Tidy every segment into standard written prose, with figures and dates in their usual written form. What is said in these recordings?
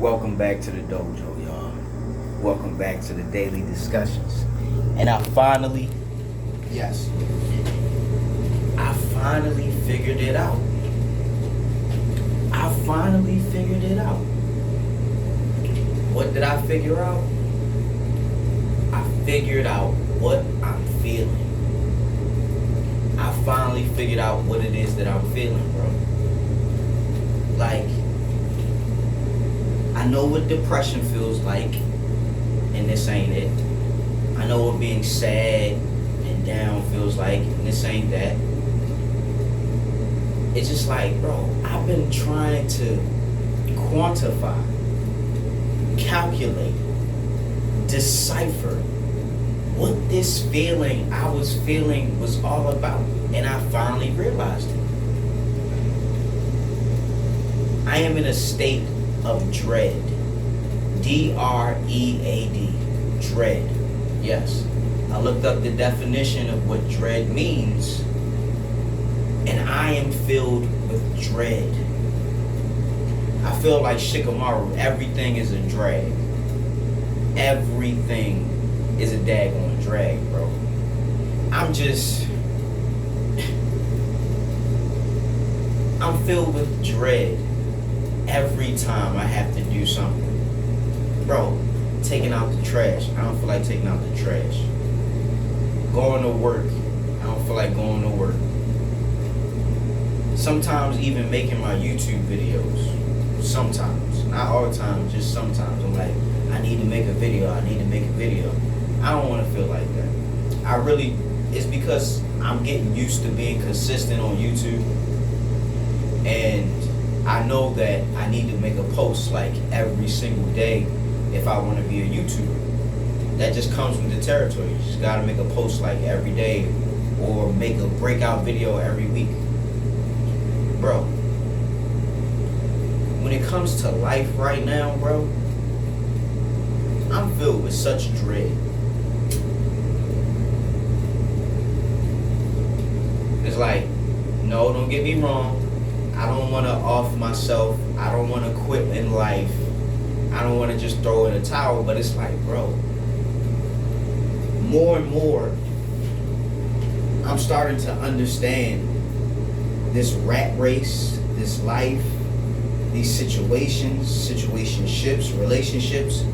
Welcome back to the dojo, y'all. Welcome back to the daily discussions. And I finally figured it out. What did I figure out? I figured out what I'm feeling. I finally figured out what it is that I'm feeling, bro. Like, I know what depression feels like, and this ain't it. I know what being sad and down feels like, and this ain't that. It's just like, bro, I've been trying to quantify, calculate, decipher what this feeling I was feeling was all about, and I finally realized it. I am in a state of dread. D-R-E-A-D. Dread. Yes. I looked up the definition of what dread means, and I am filled with dread. I feel like Shikamaru. Everything is a drag. Everything is a daggone drag, bro. I'm filled with dread every time I have to do something. Bro, taking out the trash. I don't feel like taking out the trash. Going to work. I don't feel like going to work. Sometimes even making my YouTube videos. Sometimes. Not all the time, just sometimes. I'm like, I need to make a video. I don't want to feel like that. It's because I'm getting used to being consistent on YouTube. And I know that I need to make a post like every single day if I want to be a YouTuber. That just comes with the territory. You just got to make a post like every day or make a breakout video every week. Bro, when it comes to life right now, bro, I'm filled with such dread. It's like, no, don't get me wrong. I don't want to off myself. I don't want to quit in life. I don't want to just throw in a towel. But it's like, bro, more and more, I'm starting to understand this rat race, this life, these situationships, relationships.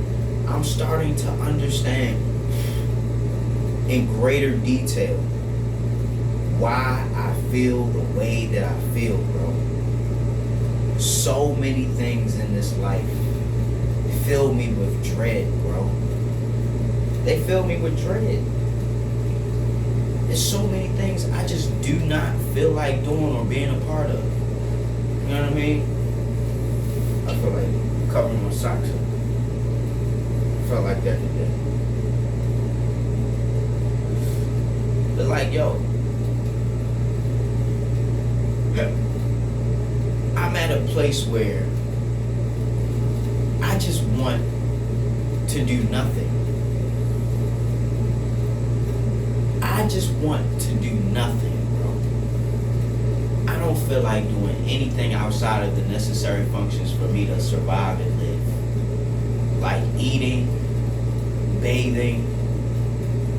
I'm starting to understand in greater detail why I feel the way that I feel, bro. So many things in this life fill me with dread, bro. They fill me with dread. There's so many things I just do not feel like doing or being a part of. You know what I mean? I feel like covering my socks up. I felt like that today. But like, yo, I'm at a place where I just want to do nothing. I just want to do nothing, bro. I don't feel like doing anything outside of the necessary functions for me to survive and live. Like eating, bathing,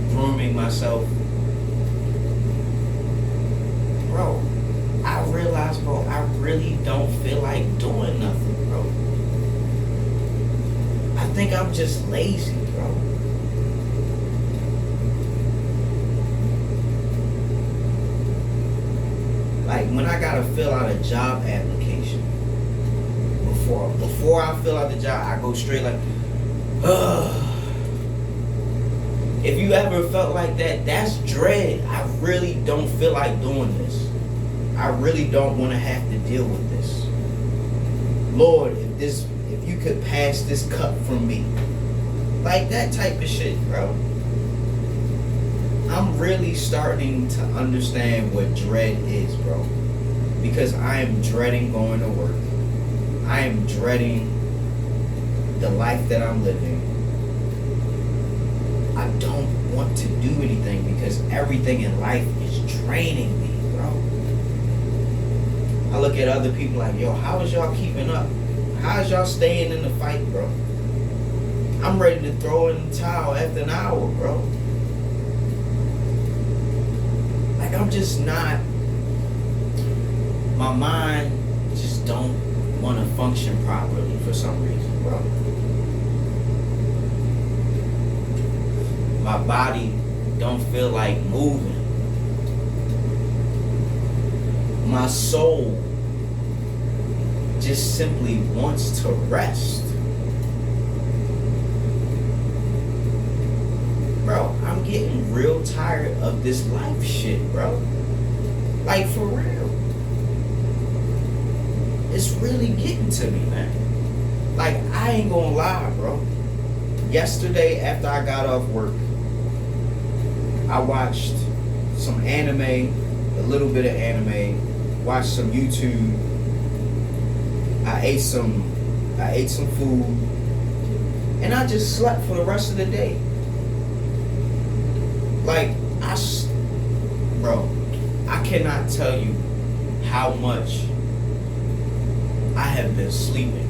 grooming myself. Bro, I realize, bro, I really don't feel like doing nothing, bro. I think I'm just lazy, bro. Like when I gotta fill out a job application, before I fill out the job, I go straight like, ugh. If you ever felt like that, that's dread. I really don't feel like doing this. I really don't want to have to deal with this. Lord, if you could pass this cup from me. Like that type of shit, bro. I'm really starting to understand what dread is, bro. Because I am dreading going to work. I am dreading the life that I'm living. I don't want to do anything because everything in life is draining me, bro. I look at other people like, yo, how is y'all keeping up? How's y'all staying in the fight, bro? I'm ready to throw in the towel after an hour, bro. Like, I'm just not, my mind just don't want to function properly for some reason, bro. My body don't feel like moving. My soul just simply wants to rest. Bro, I'm getting real tired of this life shit, bro. Like, for real. It's really getting to me, man. Like, I ain't gonna lie, bro. Yesterday, after I got off work, I watched some anime, a little bit of anime, watched some YouTube. I ate some food, and I just slept for the rest of the day. Like, bro, I cannot tell you how much I have been sleeping.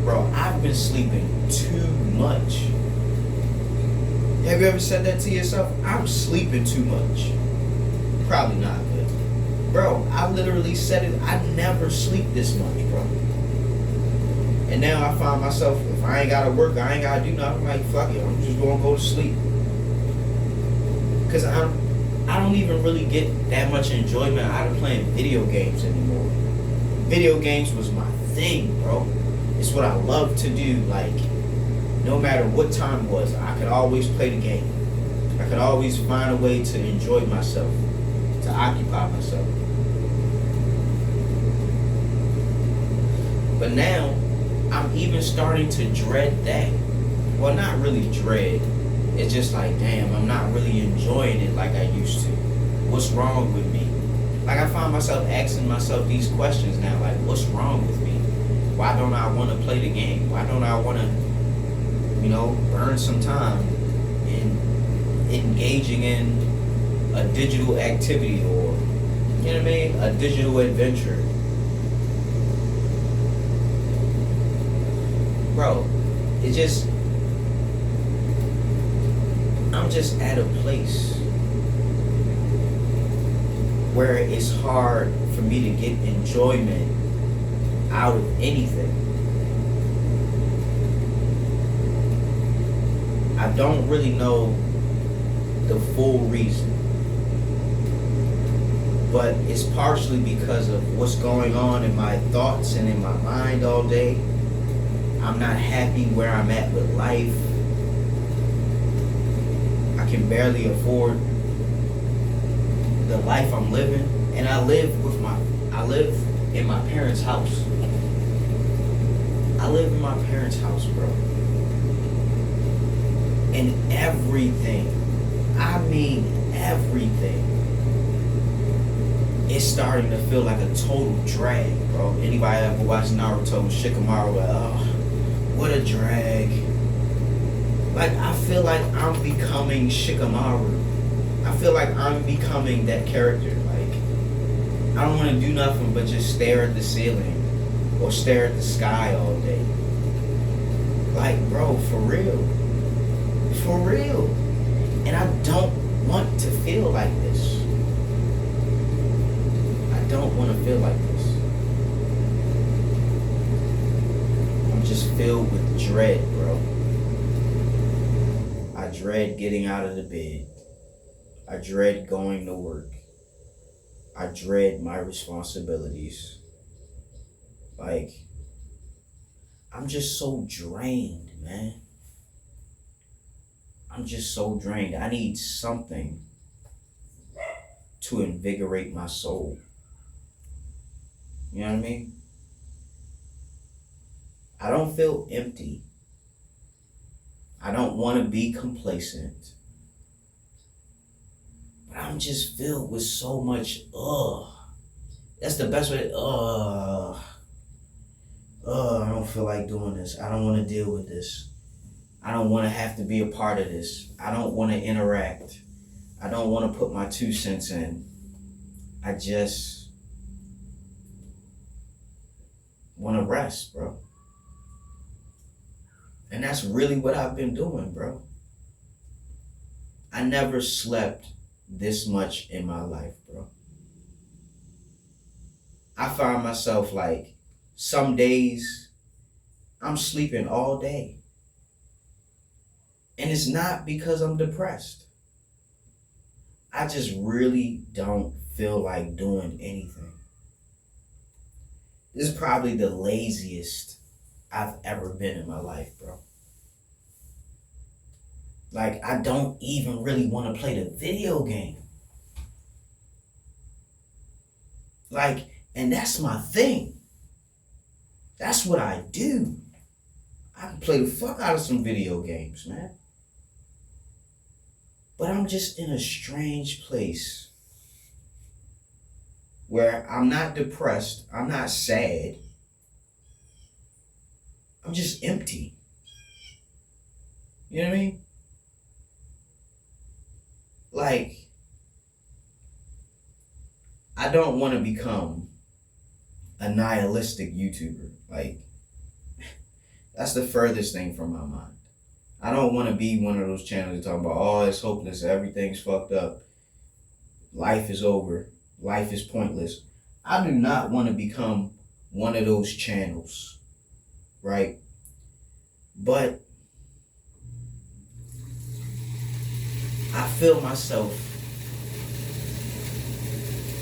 Bro, I've been sleeping too much. Have you ever said that to yourself? I'm sleeping too much. Probably not, but bro, I literally said it. I never sleep this much, bro. And now I find myself, if I ain't gotta work, I ain't gotta do nothing. I'm like, fuck it, I'm just gonna go to sleep. Cause I don't even really get that much enjoyment out of playing video games anymore. Video games was my thing, bro. It's what I love to do. Like, no matter what time it was, I could always play the game. I could always find a way to enjoy myself, to occupy myself. But now, I'm even starting to dread that. Well, not really dread. It's just like, damn, I'm not really enjoying it like I used to. What's wrong with me? Like, I find myself asking myself these questions now. Like, what's wrong with me? Why don't I want to play the game? Why don't I want to, burn some time in engaging in a digital activity or, a digital adventure? Bro, it just, I'm just at a place where it's hard for me to get enjoyment out of anything. I don't really know the full reason, but it's partially because of what's going on in my thoughts and in my mind all day. I'm not happy where I'm at with life. I can barely afford the life I'm living, and I live in my parents' house. I live in my parents' house, bro. And everything, I mean everything, is starting to feel like a total drag, bro. Anybody ever watched Naruto and Shikamaru, like, oh, what a drag. Like, I feel like I'm becoming Shikamaru. I feel like I'm becoming that character. Like, I don't want to do nothing but just stare at the ceiling or stare at the sky all day. Like, bro, for real. For real. And I don't want to feel like this. I don't want to feel like this. I'm just filled with dread, bro. I dread getting out of the bed. I dread going to work. I dread my responsibilities. Like, I'm just so drained, man. I'm just so drained. I need something to invigorate my soul. You know what I mean? I don't feel empty. I don't want to be complacent. But I'm just filled with so much, That's the best way, I don't feel like doing this. I don't want to deal with this. I don't want to have to be a part of this. I don't want to interact. I don't want to put my 2 cents in. I just want to rest, bro. And that's really what I've been doing, bro. I never slept this much in my life, bro. I find myself like some days I'm sleeping all day. And it's not because I'm depressed. I just really don't feel like doing anything. This is probably the laziest I've ever been in my life, bro. Like, I don't even really want to play the video game. Like, and that's my thing. That's what I do. I can play the fuck out of some video games, man. But I'm just in a strange place where I'm not depressed, I'm not sad. I'm just empty. You know what I mean? Like, I don't want to become a nihilistic YouTuber. Like, that's the furthest thing from my mind. I don't want to be one of those channels that talk about, oh, it's hopeless, everything's fucked up, life is over, life is pointless. I do not want to become one of those channels, right? But I feel myself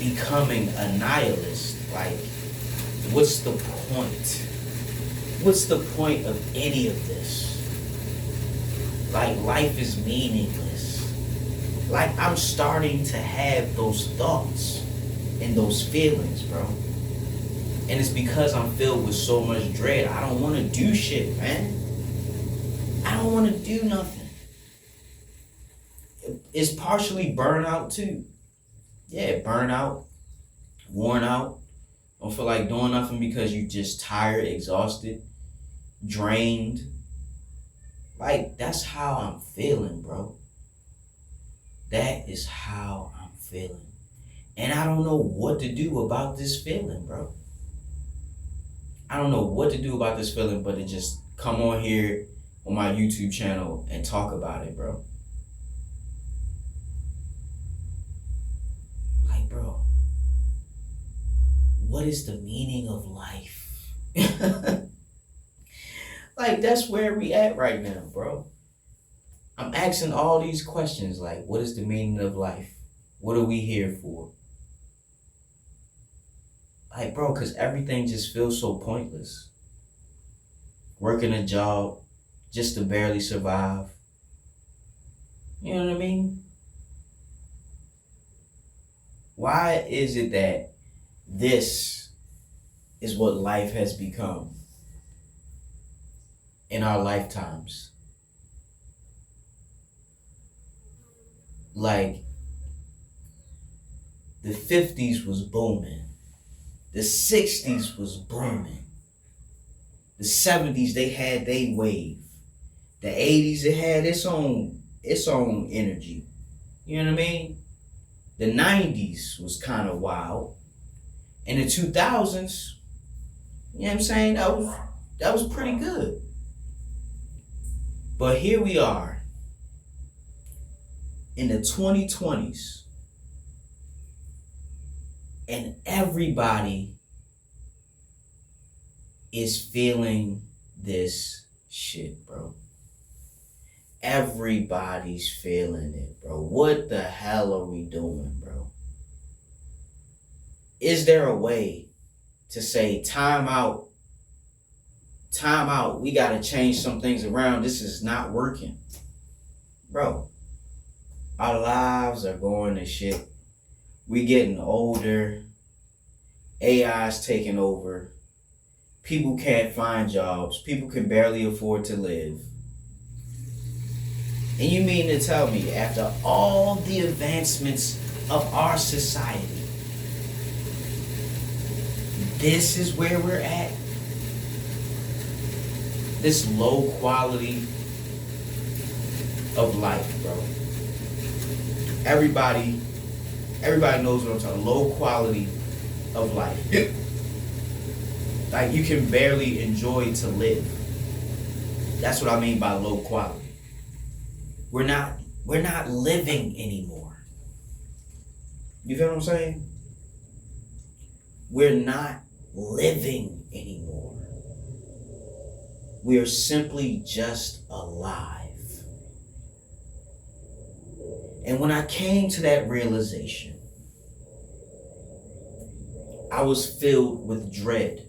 becoming a nihilist. Like, what's the point? What's the point of any of this? Like, life is meaningless. Like, I'm starting to have those thoughts and those feelings, bro. And it's because I'm filled with so much dread. I don't want to do shit, man. I don't want to do nothing. It's partially burnout, too. Yeah, burnout, worn out. Don't feel like doing nothing because you just tired, exhausted, drained. Like, that's how I'm feeling, bro. That is how I'm feeling. And I don't know what to do about this feeling, bro. I don't know what to do about this feeling, but to just come on here on my YouTube channel and talk about it, bro. Like, bro, what is the meaning of life? Like, that's where we at right now, bro. I'm asking all these questions, like, what is the meaning of life? What are we here for? Like, bro, because everything just feels so pointless. Working a job just to barely survive. You know what I mean? Why is it that this is what life has become in our lifetimes? Like, the 50s was booming. The 60s was booming. The 70s, they had their wave. The 80s, it had its own energy. You know what I mean? The 90s was kind of wild. And the 2000s, you know what I'm saying? That was pretty good. But here we are in the 2020s. And everybody is feeling this shit, bro. Everybody's feeling it, bro. What the hell are we doing, bro? Is there a way to say, time out, we gotta change some things around, this is not working? Bro, our lives are going to shit. We getting older. AI's taking over. People can't find jobs. People can barely afford to live. And you mean to tell me, after all the advancements of our society, this is where we're at? This low quality of life, bro. Everybody knows what I'm talking about. Low quality of life. Yep. Like you can barely enjoy to live. That's what I mean by low quality. We're not we're not living anymore. You feel what I'm saying? We're not living anymore. We are simply just alive. And when I came to that realization, I was filled with dread.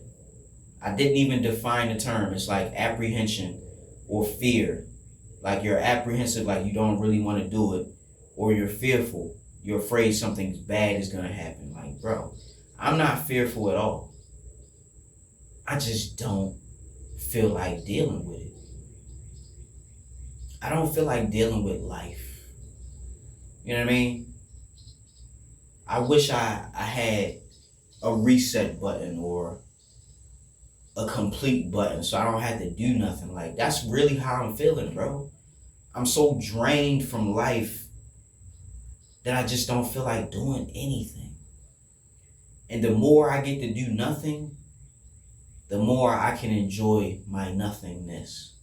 I didn't even define the term. It's like apprehension or fear. Like you're apprehensive, like you don't really want to do it, or you're fearful. You're afraid something bad is going to happen. Like, bro, I'm not fearful at all. I just don't feel like dealing with it. I don't feel like dealing with life. You know what I mean? I wish I had a reset button or a complete button so I don't have to do nothing. Like, that's really how I'm feeling, bro. I'm so drained from life that I just don't feel like doing anything. And the more I get to do nothing, the more I can enjoy my nothingness.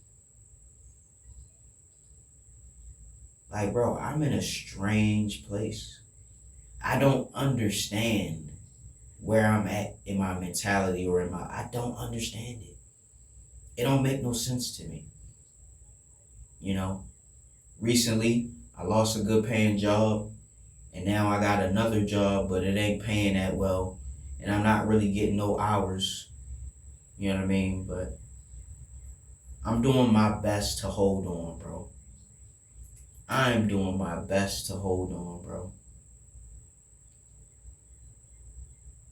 Like, bro, I'm in a strange place. I don't understand where I'm at in my mentality or I don't understand it. It don't make no sense to me. You know, recently I lost a good paying job and now I got another job, but it ain't paying that well and I'm not really getting no hours. You know what I mean? But I'm doing my best to hold on, bro. I'm doing my best to hold on, bro.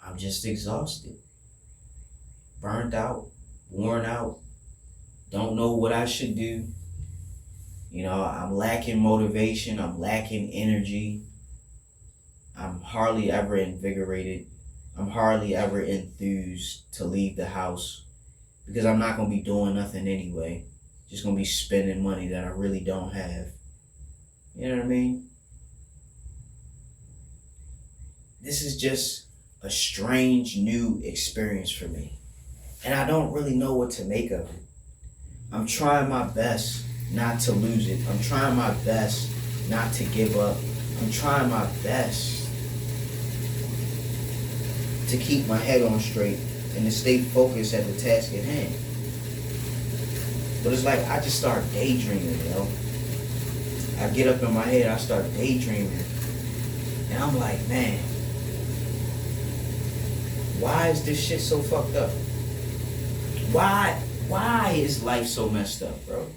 I'm just exhausted, burnt out, worn out, don't know what I should do. You know, I'm lacking motivation, I'm lacking energy. I'm hardly ever invigorated. I'm hardly ever enthused to leave the house because I'm not going to be doing nothing anyway. Just going to be spending money that I really don't have. You know what I mean? This is just a strange new experience for me. And I don't really know what to make of it. I'm trying my best not to lose it. I'm trying my best not to give up. I'm trying my best to keep my head on straight and to stay focused at the task at hand. But it's like I just start daydreaming, you know? I get up in my head, I start daydreaming. And I'm like, man, why is this shit so fucked up? Why is life so messed up, bro?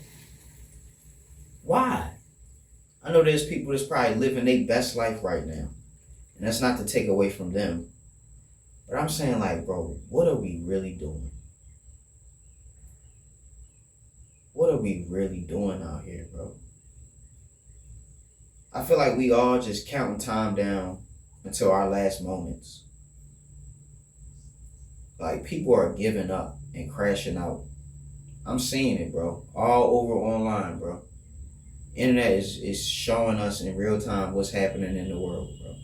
Why? I know there's people that's probably living their best life right now. And that's not to take away from them. But I'm saying, like, bro, what are we really doing? What are we really doing out here, bro? I feel like we all just counting time down until our last moments. Like, people are giving up and crashing out. I'm seeing it, bro. All over online, bro. Internet is showing us in real time what's happening in the world, bro.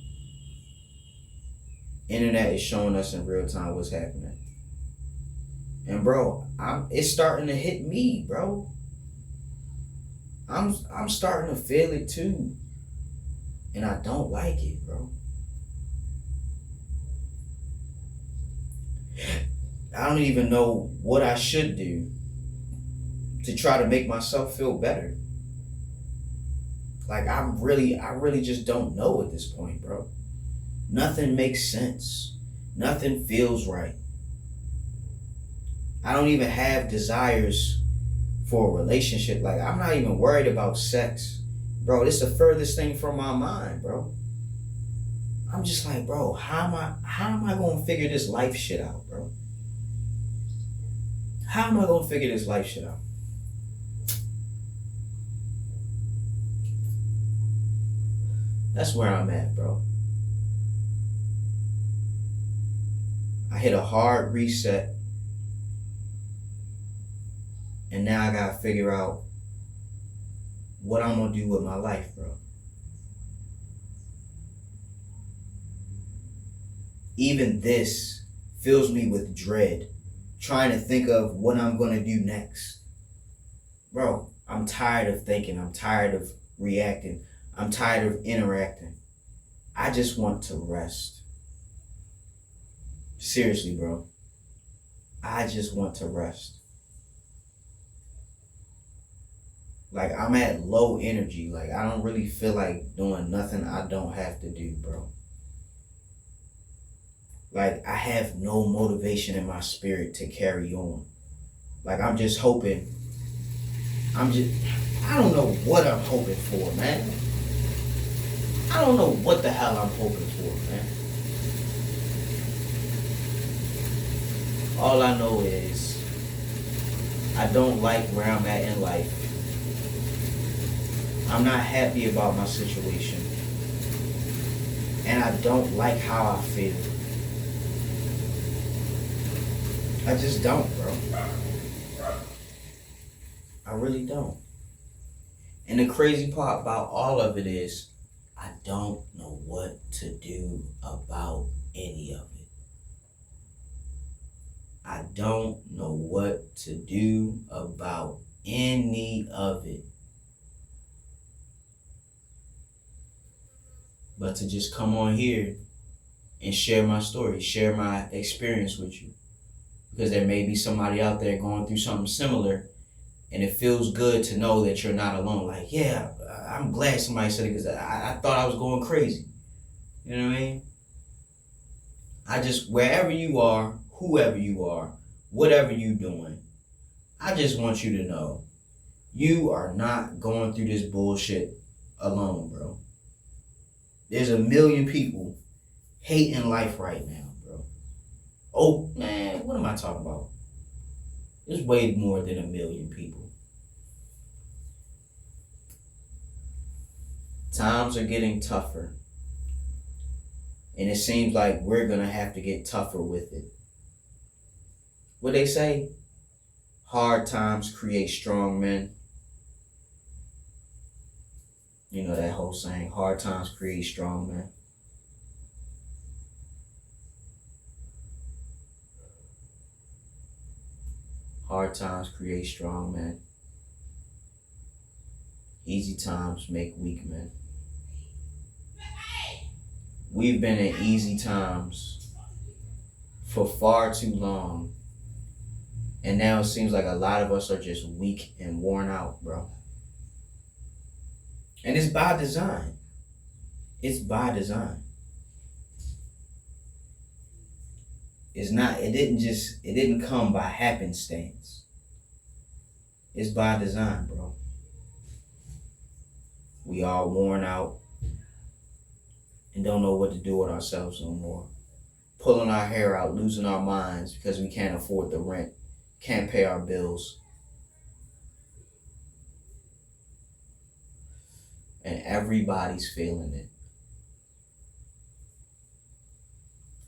Internet is showing us in real time what's happening. And bro, it's starting to hit me, bro. I'm starting to feel it too. And I don't like it, bro. I don't even know what I should do to try to make myself feel better. Like I really just don't know at this point, bro. Nothing makes sense. Nothing feels right. I don't even have desires for a relationship. Like I'm not even worried about sex. Bro, this is the furthest thing from my mind, bro. I'm just like, bro, how am I gonna figure this life shit out, bro? How am I gonna figure this life shit out? That's where I'm at, bro. I hit a hard reset. And now I gotta figure out what I'm gonna do with my life, bro. Even this fills me with dread, trying to think of what I'm going to do next. Bro, I'm tired of thinking. I'm tired of reacting. I'm tired of interacting. I just want to rest. Seriously, bro. I just want to rest. Like, I'm at low energy. Like, I don't really feel like doing nothing I don't have to do, bro. Like, I have no motivation in my spirit to carry on. Like, I'm just hoping. I don't know what I'm hoping for, man. I don't know what the hell I'm hoping for, man. All I know is I don't like where I'm at in life. I'm not happy about my situation. And I don't like how I feel. I just don't, bro. I really don't. And the crazy part about all of it is I don't know what to do about any of it. I don't know what to do about any of it. But to just come on here and share my story, share my experience with you. Because there may be somebody out there going through something similar, and it feels good to know that you're not alone. Like, yeah, I'm glad somebody said it, because I thought I was going crazy. You know what I mean? I just, wherever you are, whoever you are, whatever you're doing, I just want you to know you are not going through this bullshit alone, bro. There's a million people hating life right now, bro. Oh, man, what am I talking about? There's way more than a million people. Times are getting tougher. And it seems like we're going to have to get tougher with it. What they say? Hard times create strong men. You know that whole saying, hard times create strong men. Hard times create strong men. Easy times make weak men. We've been in easy times for far too long. And now it seems like a lot of us are just weak and worn out, bro. And it's by design. It's by design. It's not, it didn't come by happenstance. It's by design, bro. We all worn out and don't know what to do with ourselves no more. Pulling our hair out, losing our minds because we can't afford the rent, can't pay our bills. And everybody's feeling it.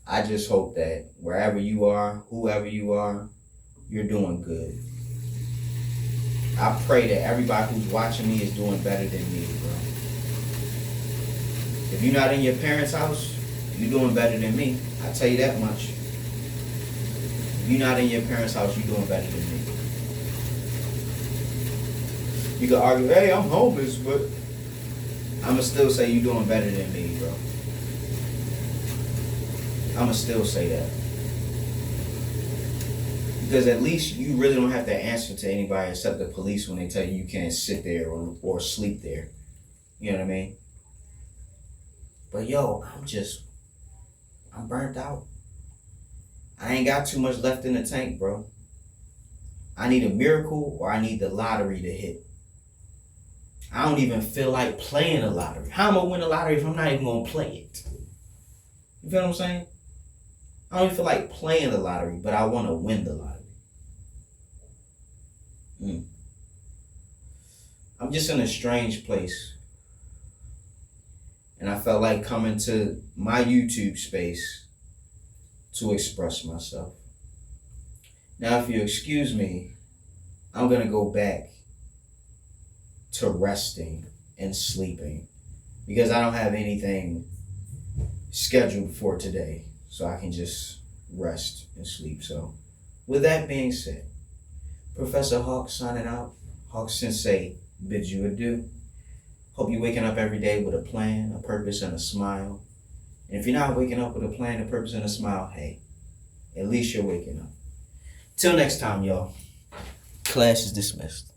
I just hope that wherever you are, whoever you are, you're doing good. I pray that everybody who's watching me is doing better than me, bro. If you're not in your parents' house, you're doing better than me. I tell you that much. If you're not in your parents' house, you're doing better than me. You can argue, hey, I'm homeless, but I'ma still say you're doing better than me, bro. I'ma still say that. Because at least you really don't have to answer to anybody except the police when they tell you can't sit there or sleep there. You know what I mean? But yo, I'm burnt out. I ain't got too much left in the tank, bro. I need a miracle or I need the lottery to hit. I don't even feel like playing the lottery. How am I gonna win the lottery if I'm not even gonna play it? You feel what I'm saying? I don't even feel like playing the lottery, but I want to win the lottery. I'm just in a strange place. And I felt like coming to my YouTube space to express myself. Now, if you excuse me, I'm going to go back to resting and sleeping because I don't have anything scheduled for today. So I can just rest and sleep. So With that being said, Professor Hawk signing out. Hawk Sensei bids you adieu. Hope you're waking up every day with a plan, a purpose, and a smile. And if you're not waking up with a plan, a purpose, and a smile, hey, at least you're waking up. Till next time, y'all. Class is dismissed.